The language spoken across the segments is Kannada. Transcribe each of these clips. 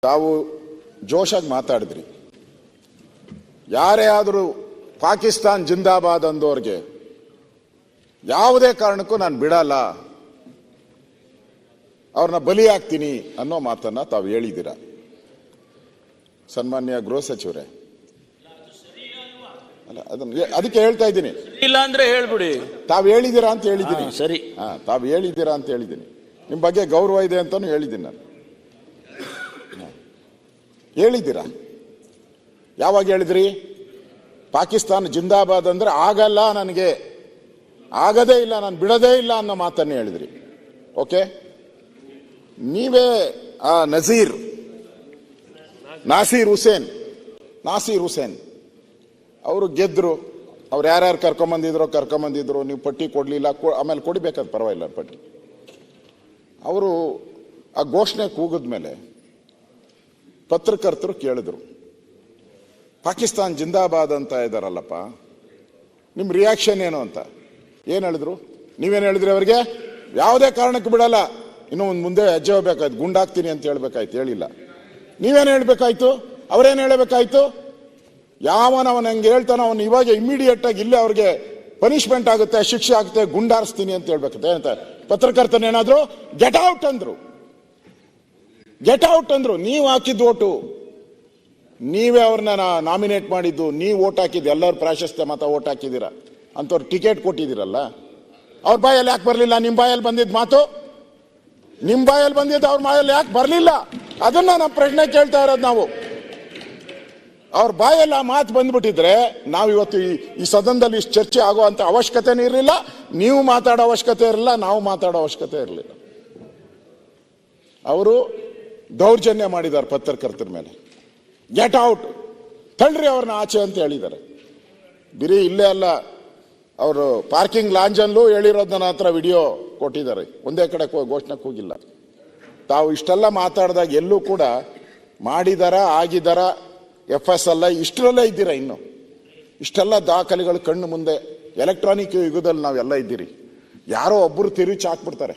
ತಾವು ಜೋಶಾಗಿ ಮಾತಾಡಿದ್ರಿ. ಯಾರೇ ಆದರೂ ಪಾಕಿಸ್ತಾನ್ ಜಿಂದಾಬಾದ್ ಅಂದೋರ್ಗೆ ಯಾವುದೇ ಕಾರಣಕ್ಕೂ ನಾನು ಬಿಡಲ್ಲ, ಅವ್ರನ್ನ ಬಲಿಯಾಗ್ತೀನಿ ಅನ್ನೋ ಮಾತನ್ನ ತಾವು ಹೇಳಿದ್ದೀರಾ. ಸನ್ಮಾನ್ಯ ಗೃಹ ಸಚಿವರೇ, ಅಲ್ಲ ಅದಕ್ಕೆ ಹೇಳ್ತಾ ಇದ್ದೀನಿ. ಇಲ್ಲ ಅಂದ್ರೆ ಹೇಳ್ಬಿಡಿ. ತಾವು ಹೇಳಿದ್ದೀರಾ ಅಂತ ಹೇಳಿದ್ದೀನಿ. ಸರಿ, ತಾವು ಹೇಳಿದ್ದೀರಾ ಅಂತ ಹೇಳಿದ್ದೀನಿ. ನಿಮ್ಮ ಬಗ್ಗೆ ಗೌರವ ಇದೆ ಅಂತಾನು ಹೇಳಿದ್ದೀನಿ. ನಾನು ಹೇಳಿದ್ದೀರಾ? ಯಾವಾಗ ಹೇಳಿದ್ರಿ? ಪಾಕಿಸ್ತಾನ ಜಿಂದಾಬಾದ್ ಅಂದ್ರೆ ಆಗಲ್ಲ, ನನಗೆ ಆಗದೇ ಇಲ್ಲ, ನಾನು ಬಿಡದೇ ಇಲ್ಲ ಅನ್ನೋ ಮಾತನ್ನೇ ಹೇಳಿದ್ರಿ. ಓಕೆ, ನೀವೇ ಆ ನಾಸೀರ್ ಹುಸೇನ್ ಅವರು ಗೆದ್ರು. ಅವ್ರು ಯಾರ್ಯಾರು ಕರ್ಕೊಂಬಂದಿದ್ರು, ನೀವು ಪಟ್ಟಿ ಕೊಡಲಿಲ್ಲ, ಆಮೇಲೆ ಕೊಡಿಬೇಕಾದ ಪರವಾಗಿಲ್ಲ ಪಟ್ಟಿ. ಅವರು ಆ ಘೋಷಣೆ ಕೂಗಿದ್ಮೇಲೆ ಪತ್ರಕರ್ತರು ಕೇಳಿದ್ರು, ಪಾಕಿಸ್ತಾನ್ ಜಿಂದಾಬಾದ್ ಅಂತ ಇದ್ದಾರಲ್ಲಪ್ಪ, ನಿಮ್ಮ ರಿಯಾಕ್ಷನ್ ಏನು ಅಂತ. ಏನು ಹೇಳಿದ್ರು? ನೀವೇನು ಹೇಳಿದ್ರಿ ಅವರಿಗೆ? ಯಾವುದೇ ಕಾರಣಕ್ಕೆ ಬಿಡಲ್ಲ, ಇನ್ನೂ ಒಂದು ಮುಂದೆ ಹೆಜ್ಜೆ ಹೋಗ್ಬೇಕಾಯ್ತು, ಗುಂಡಾಗ್ತೀನಿ ಅಂತ ಹೇಳ್ಬೇಕಾಯ್ತು. ಹೇಳಿಲ್ಲ. ನೀವೇನು ಹೇಳ್ಬೇಕಾಯ್ತು? ಅವರೇನು ಹೇಳಬೇಕಾಯ್ತು? ಯಾವನವನ ಹಂಗೆ ಹೇಳ್ತಾನೋ ಅವನು ಇವಾಗ ಇಮಿಡಿಯೇಟ್ ಆಗಿ ಇಲ್ಲೇ ಅವ್ರಿಗೆ ಪನಿಷ್ಮೆಂಟ್ ಆಗುತ್ತೆ, ಶಿಕ್ಷೆ ಆಗುತ್ತೆ, ಗುಂಡಾರಿಸ್ತೀನಿ ಅಂತ ಹೇಳ್ಬೇಕತ್ತೆ ಅಂತ. ಪತ್ರಕರ್ತನೇನಾದ್ರು ಗೆಟ್ ಔಟ್ ಅಂದ್ರು. ನೀವು ಹಾಕಿದ್ದು ಓಟು, ನೀವೇ ಅವ್ರನ್ನ ನಾಮಿನೇಟ್ ಮಾಡಿದ್ದು, ನೀವು ಓಟ್ ಹಾಕಿದ್ದು, ಎಲ್ಲರೂ ಪ್ರಾಶಸ್ತ್ಯ ಮತ ಓಟ್ ಹಾಕಿದ್ದೀರಾ ಅಂತವ್ರು ಟಿಕೆಟ್ ಕೊಟ್ಟಿದ್ದೀರಲ್ಲ. ಅವ್ರ ಬಾಯಲ್ಲಿ ಯಾಕೆ ಬರಲಿಲ್ಲ? ನಿಮ್ಮ ಬಾಯಲ್ಲಿ ಬಂದಿದ್ದ ಮಾತು, ನಿಮ್ಮ ಬಾಯಲ್ಲಿ ಬಂದಿದ್ದು ಅವ್ರ ಬಾಯಲ್ಲಿ ಯಾಕೆ ಬರಲಿಲ್ಲ? ಅದನ್ನ ನಮ್ಮ ಪ್ರಶ್ನೆ ಕೇಳ್ತಾ ಇರೋದು ನಾವು. ಅವ್ರ ಬಾಯಲ್ಲಿ ಆ ಮಾತು ಬಂದ್ಬಿಟ್ಟಿದ್ರೆ ನಾವು ಇವತ್ತು ಈ ಸದನದಲ್ಲಿ ಇಷ್ಟು ಚರ್ಚೆ ಆಗುವಂತ ಅವಶ್ಯಕತೆನೇ ಇರಲಿಲ್ಲ, ನೀವು ಮಾತಾಡೋ ಅವಶ್ಯಕತೆ ಇರಲಿಲ್ಲ, ನಾವು ಮಾತಾಡೋ ಅವಶ್ಯಕತೆ ಇರಲಿಲ್ಲ. ಅವರು ದೌರ್ಜನ್ಯ ಮಾಡಿದ್ದಾರೆ ಪತ್ರಕರ್ತರ ಮೇಲೆ. ಗೆಟ್ ಔಟ್, ತಳ್ಳ್ರಿ ಅವ್ರನ್ನ ಆಚೆ ಅಂತ ಹೇಳಿದ್ದಾರೆ. ಬಿರಿ ಇಲ್ಲೇ ಅಲ್ಲ, ಅವರು ಪಾರ್ಕಿಂಗ್ ಲಾಂಜಲ್ಲೂ ಹೇಳಿರೋದು ನನ್ನ ಹತ್ರ ವಿಡಿಯೋ ಕೊಟ್ಟಿದ್ದಾರೆ. ಒಂದೇ ಕಡೆ ಘೋಷಣೆ ಕೂಗಿಲ್ಲ. ತಾವು ಇಷ್ಟೆಲ್ಲ ಮಾತಾಡಿದಾಗ ಎಲ್ಲೂ ಕೂಡ ಮಾಡಿದಾರ, ಆಗಿದಾರ, FSL ಇಷ್ಟರಲ್ಲೇ ಇದ್ದೀರಾ. ಇನ್ನು ಇಷ್ಟೆಲ್ಲ ದಾಖಲೆಗಳು ಕಣ್ಣು ಮುಂದೆ, ಎಲೆಕ್ಟ್ರಾನಿಕ್ ಯುಗದಲ್ಲಿ ನಾವೆಲ್ಲ ಇದ್ದೀರಿ. ಯಾರೋ ಒಬ್ಬರು ತಿರುಚಿ ಹಾಕ್ಬಿಡ್ತಾರೆ.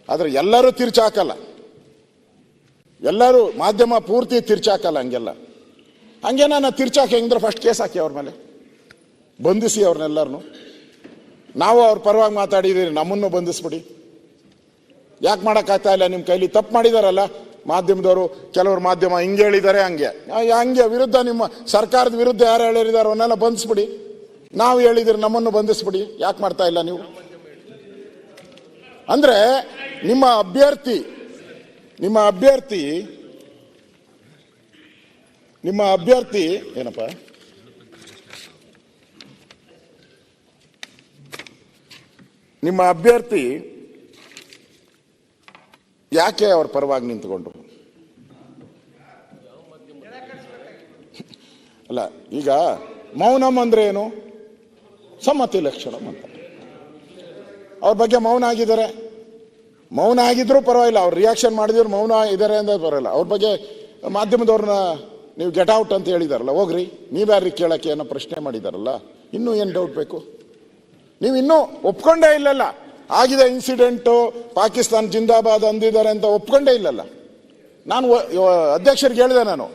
ಆದ್ರೆ ಎಲ್ಲರೂ ತಿರುಚಿ ಹಾಕಲ್ಲ, ಎಲ್ಲರೂ ಮಾಧ್ಯಮ ಪೂರ್ತಿ ತಿರ್ಚಿ ಹಾಕಲ್ಲ. ಹಂಗೆ ನಾನು ತಿರ್ಚಾಕಿ ಹೆಂಗಿದ್ರೆ ಫಸ್ಟ್ ಕೇಸ್ ಹಾಕಿ ಅವ್ರ ಮೇಲೆ, ಬಂಧಿಸಿ ಅವ್ರನ್ನೆಲ್ಲರನ್ನು. ನಾವು ಅವ್ರ ಪರವಾಗಿ ಮಾತಾಡಿದ್ದೀರಿ, ನಮ್ಮನ್ನು ಬಂಧಿಸ್ಬಿಡಿ. ಯಾಕೆ ಮಾಡೋಕ್ಕಾಗ್ತಾ ಇಲ್ಲ? ನಿಮ್ಮ ಕೈಲಿ ತಪ್ಪು ಮಾಡಿದಾರಲ್ಲ ಮಾಧ್ಯಮದವರು, ಕೆಲವರು ಮಾಧ್ಯಮ ಹಿಂಗೆ ಹೇಳಿದ್ದಾರೆ, ಹಂಗೆ ವಿರುದ್ಧ, ನಿಮ್ಮ ಸರ್ಕಾರದ ವಿರುದ್ಧ ಯಾರು ಹೇಳಿದಾರೋ ಅವನ್ನೆಲ್ಲ ಬಂಧಿಸ್ಬಿಡಿ. ನಾವು ಹೇಳಿದಿರಿ, ನಮ್ಮನ್ನು ಬಂಧಿಸ್ಬಿಡಿ. ಯಾಕೆ ಮಾಡ್ತಾ ಇಲ್ಲ ನೀವು? ಅಂದ್ರೆ ನಿಮ್ಮ ಅಭ್ಯರ್ಥಿ ಏನಪ್ಪ, ನಿಮ್ಮ ಅಭ್ಯರ್ಥಿ ಯಾಕೆ ಅವ್ರ ಪರವಾಗಿ ನಿಂತ್ಕೊಂಡ್ರು? ಅಲ್ಲ, ಈಗ ಮೌನಂ ಅಂದ್ರೆ ಏನು? ಸಮ್ಮತಿ ಲಕ್ಷಣಂ ಅಂತ. ಅವ್ರ ಬಗ್ಗೆ ಮೌನ ಆಗಿದ್ರು ಪರವಾಗಿಲ್ಲ, ಅವ್ರು ರಿಯಾಕ್ಷನ್ ಮಾಡಿದ್ರು ಮೌನ ಇದ್ದಾರೆ ಅಂತ ಪರವಾಗಿಲ್ಲ. ಅವ್ರ ಬಗ್ಗೆ ಮಾಧ್ಯಮದವ್ರನ್ನ ನೀವು ಗೆಟ್ ಔಟ್ ಅಂತ ಹೇಳಿದಾರಲ್ಲ, ಹೋಗ್ರಿ, ನೀವ್ಯಾರ್ರಿ ಕೇಳಕ್ಕೆ ಅನ್ನೋ ಪ್ರಶ್ನೆ ಮಾಡಿದಾರಲ್ಲ. ಇನ್ನೂ ಏನು ಡೌಟ್ ಬೇಕು? ನೀವು ಇನ್ನೂ ಒಪ್ಕೊಂಡೇ ಇಲ್ಲಲ್ಲ, ಆಗಿದೆ ಇನ್ಸಿಡೆಂಟು, ಪಾಕಿಸ್ತಾನ್ ಜಿಂದಾಬಾದ್ ಅಂದಿದ್ದಾರೆ ಅಂತ ಒಪ್ಕೊಂಡೇ ಇಲ್ಲಲ್ಲ. ನಾನು ಅಧ್ಯಕ್ಷರಿಗೆ ಹೇಳಿದೆ, ನಾನು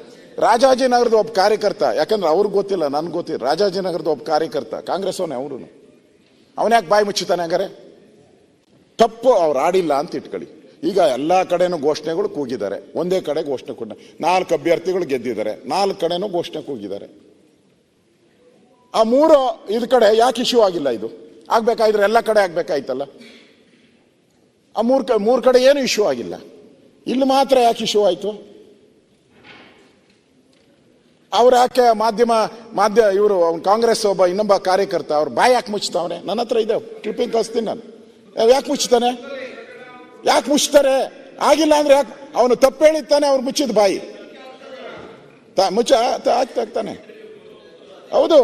ರಾಜಾಜಿನಗರದ ಒಬ್ಬ ಕಾರ್ಯಕರ್ತ, ಯಾಕಂದ್ರೆ ಅವ್ರಿಗೆ ಗೊತ್ತಿಲ್ಲ, ನನ್ಗೆ ಗೊತ್ತಿಲ್ಲ, ರಾಜಾಜಿನಗರದ ಒಬ್ಬ ಕಾರ್ಯಕರ್ತ, ಕಾಂಗ್ರೆಸ್ ಅವನು ಯಾಕೆ ಬಾಯಿ ಮುಚ್ಚುತ್ತಾನೆ? ಹಂಗಾರೆ ತಪ್ಪು, ಅವ್ರು ಆಡಿಲ್ಲ ಅಂತ ಇಟ್ಕೊಳ್ಳಿ. ಈಗ ಎಲ್ಲ ಕಡೆನೂ ಘೋಷಣೆಗಳು ಕೂಗಿದ್ದಾರೆ, ಒಂದೇ ಕಡೆ ಘೋಷಣೆ ಕೂಡ 4 ಅಭ್ಯರ್ಥಿಗಳು ಗೆದ್ದಿದ್ದಾರೆ, 4 ಕಡೆನೂ ಘೋಷಣೆ ಕೂಗಿದ್ದಾರೆ. ಆ 3 ಕಡೆ ಯಾಕೆ ಇಶ್ಯೂ ಆಗಿಲ್ಲ? ಇದು ಆಗ್ಬೇಕಾದ್ರೆ ಎಲ್ಲ ಕಡೆ ಆಗ್ಬೇಕಾಯ್ತಲ್ಲ. ಆ 3 ಕಡೆ ಏನು ಇಶ್ಯೂ ಆಗಿಲ್ಲ, ಇಲ್ಲಿ ಮಾತ್ರ ಯಾಕೆ ಇಶ್ಯೂ ಆಯ್ತು? ಅವ್ರು ಯಾಕೆ ಮಾಧ್ಯಮ ಇವರು ಕಾಂಗ್ರೆಸ್ ಇನ್ನೊಬ್ಬ ಕಾರ್ಯಕರ್ತ ಅವ್ರು ಬಾಯಿ ಯಾಕೆ ಮುಚ್ತಾವನೆ? ನನ್ನ ಹತ್ರ ಇದೆ, ಕ್ಲಿಪ್ಪಿಂಗ್ ಕಳಿಸ್ತೀನಿ ನಾನು. ಯಾಕೆ ಮುಚ್ತಾರೆ? ಆಗಿಲ್ಲ ಅಂದ್ರೆ ಯಾಕೆ? ಅವನು ತಪ್ಪು ಹೇಳಿದ್ದಾನೆ, ಅವ್ರು ಮುಚ್ಚಿದ ಬಾಯಿ ಆಗ್ತಾನೆ. ಹೌದು,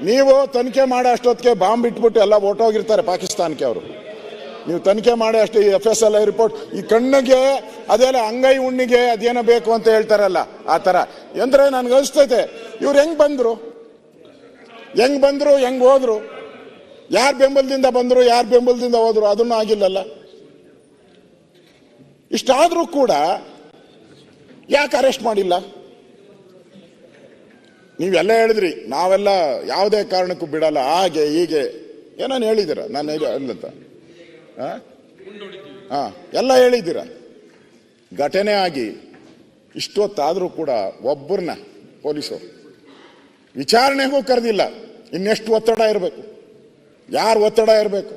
ನೀವು ತನಿಖೆ ಮಾಡೋ ಅಷ್ಟೊತ್ತಿಗೆ ಬಾಂಬ್ ಇಟ್ಬಿಟ್ಟು ಎಲ್ಲ ಹೊರಟೋಗಿರ್ತಾರೆ ಪಾಕಿಸ್ತಾನಕ್ಕೆ. ಅವರು ನೀವು ತನಿಖೆ ಮಾಡಿ ಅಷ್ಟೇ. FSL ರಿಪೋರ್ಟ್ ಈ ಕಣ್ಣಿಗೆ ಅದೆಲ್ಲ ಅಂಗೈ ಉಣ್ಣಿಗೆ ಅದೇನೋ ಬೇಕು ಅಂತ ಹೇಳ್ತಾರಲ್ಲ, ಆ ತರ. ಅಂದ್ರೆ ನನ್ಗೆ ಅನಿಸ್ತೈತೆ, ಇವ್ರು ಹೆಂಗ್ ಬಂದ್ರು, ಹೆಂಗ್ ಹೋದ್ರು, ಯಾರ ಬೆಂಬಲದಿಂದ ಬಂದ್ರು, ಯಾರ ಬೆಂಬಲದಿಂದ ಹೋದ್ರು, ಅದನ್ನು ಆಗಿಲ್ಲಲ್ಲ. ಇಷ್ಟಾದರೂ ಕೂಡ ಯಾಕೆ ಅರೆಸ್ಟ್ ಮಾಡಿಲ್ಲ? ನೀವೆಲ್ಲ ಹೇಳಿದ್ರಿ, ನಾವೆಲ್ಲ ಯಾವುದೇ ಕಾರಣಕ್ಕೂ ಬಿಡಲ್ಲ, ಹಾಗೆ ಹೀಗೆ ಏನೇನು ಹೇಳಿದ್ದೀರ, ನಾನು ಅಲ್ಲಂತ ಎಲ್ಲ ಹೇಳಿದ್ದೀರ. ಘಟನೆ ಆಗಿ ಇಷ್ಟೊತ್ತಾದರೂ ಕೂಡ ಒಬ್ಬರನ್ನ ಪೊಲೀಸರು ವಿಚಾರಣೆಗೂ ಕರೆದಿಲ್ಲ. ಇನ್ನೆಷ್ಟು ಒತ್ತಡ ಇರಬೇಕು, ಯಾರು ಒತ್ತಡ ಇರಬೇಕು?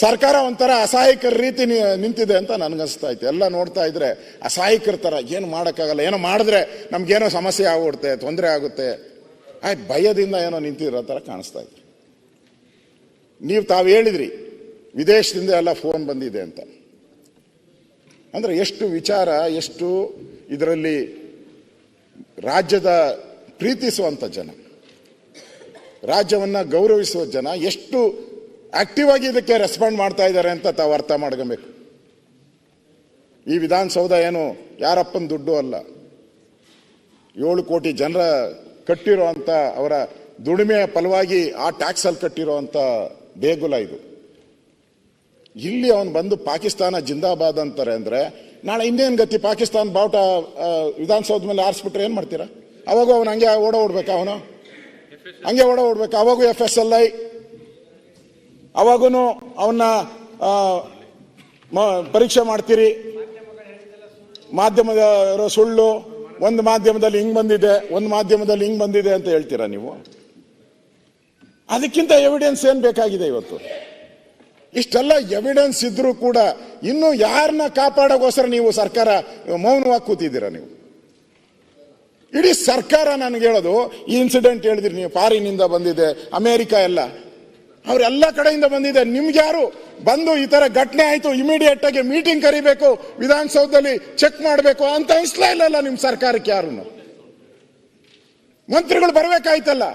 ಸರ್ಕಾರ ಒಂಥರ ಅಸಹಾಯಕರ ರೀತಿ ನಿಂತಿದೆ ಅಂತ ನನ್ಗನ್ಸ್ತಾ ಇತ್ತು. ಎಲ್ಲ ನೋಡ್ತಾ ಇದ್ರೆ ಅಸಹಾಯಕರ ತರ, ಏನು ಮಾಡೋಕ್ಕಾಗಲ್ಲ, ಏನೋ ಮಾಡಿದ್ರೆ ನಮ್ಗೇನೋ ಸಮಸ್ಯೆ ಆಗ್ಬಿಡುತ್ತೆ, ತೊಂದರೆ ಆಗುತ್ತೆ, ಆಯ್ತು ಭಯದಿಂದ ಏನೋ ನಿಂತಿರೋ ತರ ಕಾಣಿಸ್ತಾ ಇತ್ತು. ತಾವು ಹೇಳಿದ್ರಿ ವಿದೇಶದಿಂದ ಎಲ್ಲ ಫೋನ್ ಬಂದಿದೆ ಅಂತ. ಅಂದ್ರೆ ಎಷ್ಟು ವಿಚಾರ, ಎಷ್ಟು ಇದರಲ್ಲಿ ರಾಜ್ಯದ ಪ್ರೀತಿಸುವಂತ ಜನ, ರಾಜ್ಯವನ್ನ ಗೌರವಿಸುವ ಜನ ಎಷ್ಟು ಆಕ್ಟಿವ್ ಆಗಿ ಇದಕ್ಕೆ ರೆಸ್ಪಾಂಡ್ ಮಾಡ್ತಾ ಇದ್ದಾರೆ ಅಂತ ತಾವು ಅರ್ಥ ಮಾಡ್ಕೊಬೇಕು. ಈ ವಿಧಾನಸೌಧ ಏನು ಯಾರಪ್ಪನ ದುಡ್ಡು ಅಲ್ಲ, 7 ಕೋಟಿ ಜನರ ಕಟ್ಟಿರೋ ಅಂತ ಅವರ ದುಡಿಮೆಯ ಫಲವಾಗಿ ಆ ಟ್ಯಾಕ್ಸ್ ಅಲ್ಲಿ ಕಟ್ಟಿರೋ ಅಂತ ದೇಗುಲ ಇದು. ಇಲ್ಲಿ ಅವನು ಬಂದು ಪಾಕಿಸ್ತಾನ ಜಿಂದಾಬಾದ್ ಅಂತಾರೆ ಅಂದ್ರೆ ನಾಳೆ ಇನ್ನೇನು ಗತಿ? ಪಾಕಿಸ್ತಾನ ಬಾವುಟ ವಿಧಾನಸೌಧ ಮೇಲೆ ಆರಿಸ್ಬಿಟ್ರೆ ಏನ್ ಮಾಡ್ತೀರಾ? ಅವಾಗೂ ಅವನು ಹಂಗೆ ಓಡಬೇಕಾ? ಅವನು ಹಂಗೆ ಓಡಬೇಕಾ? ಅವಾಗೂ FSLI, ಅವಾಗೂ ಅವನ್ನ ಪರೀಕ್ಷೆ ಮಾಡ್ತೀರಿ. ಮಾಧ್ಯಮದ ಸುಳ್ಳು, ಒಂದು ಮಾಧ್ಯಮದಲ್ಲಿ ಹಿಂಗ್ ಬಂದಿದೆ, ಒಂದು ಮಾಧ್ಯಮದಲ್ಲಿ ಹಿಂಗ್ ಬಂದಿದೆ ಅಂತ ಹೇಳ್ತೀರಾ ನೀವು? ಅದಕ್ಕಿಂತ ಎವಿಡೆನ್ಸ್ ಏನ್ ಬೇಕಾಗಿದೆ ಇವತ್ತು? ಇಷ್ಟೆಲ್ಲ ಎವಿಡೆನ್ಸ್ ಇದ್ರೂ ಕೂಡ ಇನ್ನು ಯಾರನ್ನ ಕಾಪಾಡೋಗೋಸ್ಕರ ನೀವು ಸರ್ಕಾರ ಮೌನವಾಗಿ ಕೂತಿದ್ದೀರಾ? ನೀವು ಇಡೀ ಸರ್ಕಾರ ನನಗೆ ಹೇಳೋದು, ಈ ಇನ್ಸಿಡೆಂಟ್ ಹೇಳಿದ್ರಿ ನೀವು, ಫಾರಿನಿಂದ ಬಂದಿದೆ, ಅಮೆರಿಕ ಎಲ್ಲ, ಅವರೆಲ್ಲ ಕಡೆಯಿಂದ ಬಂದಿದೆ. ನಿಮ್ಗೆ ಯಾರು ಬಂದು ಈ ತರ ಘಟನೆ ಆಯ್ತು ಇಮಿಡಿಯೇಟ್ ಆಗಿ ಮೀಟಿಂಗ್ ಕರಿಬೇಕು, ವಿಧಾನಸೌಧದಲ್ಲಿ ಚೆಕ್ ಮಾಡಬೇಕು ಅಂತ ಅನಿಸ್ಲೇ ಇಲ್ಲ ನಿಮ್ ಸರ್ಕಾರಕ್ಕೆ? ಯಾರು ಮಂತ್ರಿಗಳು ಬರ್ಬೇಕಾಯ್ತಲ್ಲ.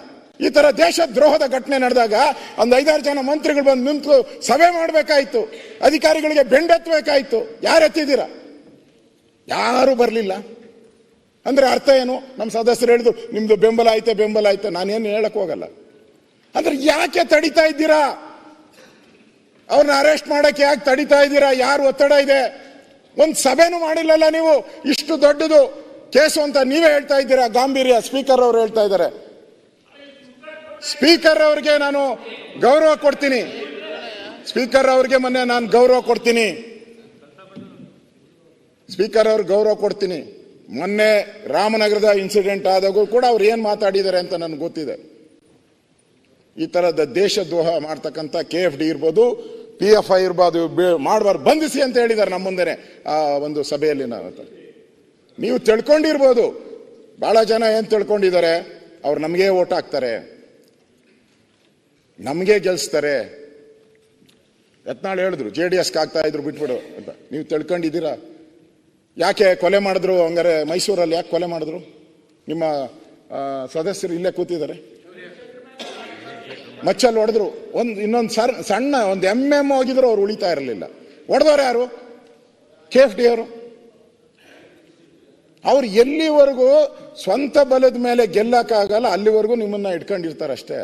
ಈ ತರ ದೇಶ ದ್ರೋಹದ ಘಟನೆ ನಡೆದಾಗ ಒಂದು 5-6 ಜನ ಮಂತ್ರಿಗಳು ಬಂದು ನಿಂತು ಸಭೆ ಮಾಡಬೇಕಾಯ್ತು, ಅಧಿಕಾರಿಗಳಿಗೆ ಬೆಂಡೆತ್ತಬೇಕಾಯ್ತು. ಯಾರು ಎತ್ತಿದ್ದೀರಾ? ಯಾರು ಬರಲಿಲ್ಲ. ಅಂದ್ರೆ ಅರ್ಥ ಏನು? ನಮ್ಮ ಸದಸ್ಯರು ಹೇಳಿದ್ರು ನಿಮ್ದು ಬೆಂಬಲ ಐತೆ. ನಾನೇನು ಹೇಳಕ್ ಹೋಗಲ್ಲ. ಅಂದ್ರೆ ಯಾಕೆ ತಡಿತಾ ಇದ್ದೀರಾ? ಅವ್ರನ್ನ ಅರೆಸ್ಟ್ ಮಾಡಕ್ಕೆ ಯಾಕೆ ತಡಿತಾ ಇದ್ದೀರಾ? ಯಾರು ಒತ್ತಡ ಇದೆ? ಒಂದ್ ಸಭೆನೂ ಮಾಡಿಲ್ಲಲ್ಲ ನೀವು. ಇಷ್ಟು ದೊಡ್ಡದು ಕೇಸು ಅಂತ ನೀವೇ ಹೇಳ್ತಾ ಇದ್ದೀರಾ. ಗಾಂಭೀರ್ಯ ಸ್ಪೀಕರ್ ಅವರು ಹೇಳ್ತಾ ಇದ್ದಾರೆ. ಸ್ಪೀಕರ್ ಅವ್ರಿಗೆ ನಾನು ಗೌರವ ಕೊಡ್ತೀನಿ. ಸ್ಪೀಕರ್ ಅವ್ರಿಗೆ ಮೊನ್ನೆ ನಾನು ಗೌರವ ಕೊಡ್ತೀನಿ. ಸ್ಪೀಕರ್ ಅವ್ರಿಗೆ ಗೌರವ ಕೊಡ್ತೀನಿ. ಮೊನ್ನೆ ರಾಮನಗರದ ಇನ್ಸಿಡೆಂಟ್ ಆದಾಗೂ ಕೂಡ ಅವ್ರು ಏನ್ ಮಾತಾಡಿದ್ದಾರೆ ಅಂತ ನನಗೆ ಗೊತ್ತಿದೆ. ಈ ತರದ ದೇಶದ್ರೋಹ ಮಾಡ್ತಕ್ಕಂಥ KFD ಇರ್ಬೋದು, PFI ಇರ್ಬೋದು, ಮಾಡಬಾರ್ದು, ಬಂಧಿಸಿ ಅಂತ ಹೇಳಿದ್ದಾರೆ ನಮ್ಮ ಮುಂದೆನೆ ಆ ಒಂದು ಸಭೆಯಲ್ಲಿ. ನೀವು ತಿಳ್ಕೊಂಡಿರ್ಬೋದು, ಬಹಳ ಜನ ಏನ್ ತಿಳ್ಕೊಂಡಿದ್ದಾರೆ, ಅವ್ರು ನಮಗೆ ಓಟ್ ಹಾಕ್ತಾರೆ, ನಮಗೆ ಗೆಲ್ಸ್ತಾರೆ. ಯತ್ನಾಳ್ ಹೇಳಿದ್ರು JDSಗೆ ಆಗ್ತಾ ಇದ್ರು ಬಿಟ್ಬಿಡು ಅಂತ. ನೀವು ತಿಳ್ಕೊಂಡಿದ್ದೀರಾ? ಯಾಕೆ ಕೊಲೆ ಮಾಡಿದ್ರು? ಹಂಗಾರೆ ಮೈಸೂರಲ್ಲಿ ಯಾಕೆ ಕೊಲೆ ಮಾಡಿದ್ರು? ನಿಮ್ಮ ಸದಸ್ಯರು ಇಲ್ಲೇ ಕೂತಿದ್ದಾರೆ. ಮಚ್ಚಲ್ಲಿ ಹೊಡೆದ್ರು, ಇನ್ನೊಂದು ಸಣ್ಣ ಒಂದು MM ಹೋಗಿದ್ರು, ಅವ್ರು ಉಳಿತಾ ಇರಲಿಲ್ಲ. ಹೊಡೆದವ್ರು ಯಾರು? KFD ಅವರು. ಅವ್ರು ಎಲ್ಲಿವರೆಗೂ ಸ್ವಂತ ಬಲದ ಮೇಲೆ ಗೆಲ್ಲಕ್ಕಾಗಲ್ಲ ಅಲ್ಲಿವರೆಗೂ ನಿಮ್ಮನ್ನ ಇಟ್ಕೊಂಡಿರ್ತಾರೆ ಅಷ್ಟೇ.